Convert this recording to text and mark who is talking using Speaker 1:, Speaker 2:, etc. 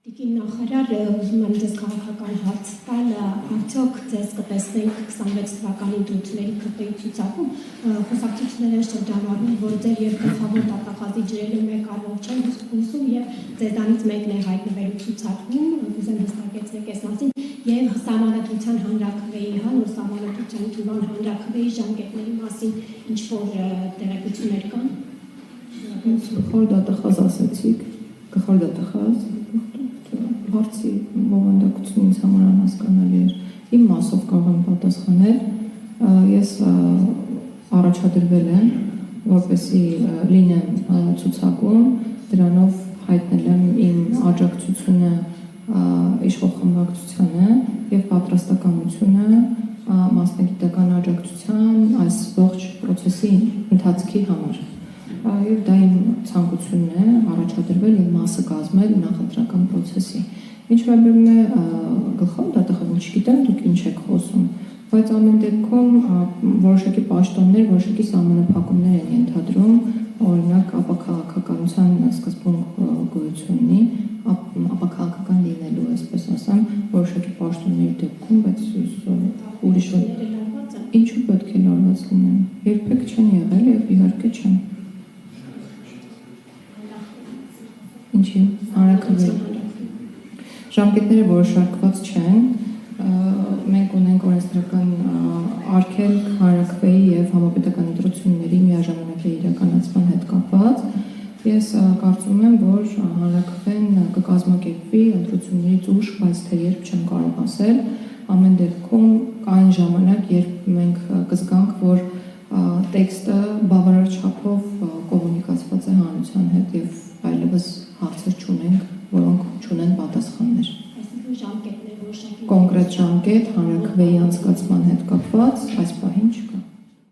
Speaker 1: Տիկին նախարար, ուզում եմ ձեզ քաղաքական հարց տալ, արդյոք ձեզ կտեսնենք 26 թվականի ընտրությունների ԿՊ-ի ցուցակում, խոսակցություններ են շրջանառվում, որ ձեր երկրորդ դատախազի ջրերը մեկ առով չեն հուսում եւ ձեզանից մեկն է հայտնվելու ցուցակում, ուզեմ հստակեցնեք այս մասին, եւ Սահմանադրության հանրաքվեի, նոր Սահմանադրության թվան հանրաքվեի ժամկետների մասին ինչ որ տեղեկություններ կան։
Speaker 2: Գլխավոր դատախազ ասացիք, գլխավոր դատախազ հարցի բովանդակությունը ինձ համար անհասկանալի էր։ Իմ մասով կարող եմ պատասխանել, ես առաջադրվել եմ, որպեսզի լինեմ ցուցակում, դրանով հայտնել եմ իմ աջակցությունը իշխող խմբակցությանը եւ պատրաստականությունը մասնագիտական աջակցության այս ողջ process-ի ընթացքի համար։ Եվ դա իմ ցանկությունն է առաջադրվել եւ մասը կազմել նախընտրական process-ի։ Ինչ վերաբերում է գլխավոր դատախազին, չգիտեմ դուք ինչ եք խոսում, բայց ամեն դեպքում որոշակի պաշտոններ, որոշակի սահմանափակումներ են ենթադրում, օրինակ ապաքաղաքականության սկզբունք գոյություն ունի, ապաքաղաքական լինելու, այսպես ասեմ, որոշակի պաշտոնների դեպքում, բայց ուրիշ ինչու պետք է լարված լինեն, երբեք չեն եղել եւ իհարկե չեն։ Ինչի հանրաքվեի ժամկետները որոշակված չեն, մենք ունենք օրենսդրական արգելք հանրաքվեի եւ համապետական ընտրությունների միաժամանակ իրականացման հետ կապված։ Ես կարծում եմ, որ հանրաքվեն կկազմակերպվի ընտրություններից ուշ, բայց թե երբ չեմ կարող ասել, ամեն դեպքում կային ժամանակ, երբ մենք կզգանք, որ տեքստը բավարար չափով կոմունիկացված է հանրության հետ եւ այլևս հարցեր չունենք, որոնք չունեն պատասխաններ։
Speaker 1: Այսինքն ժամկետներ որոշակի
Speaker 2: կոնկրետ ժամկետ հանրաքվեի անցկացման հետ կապված,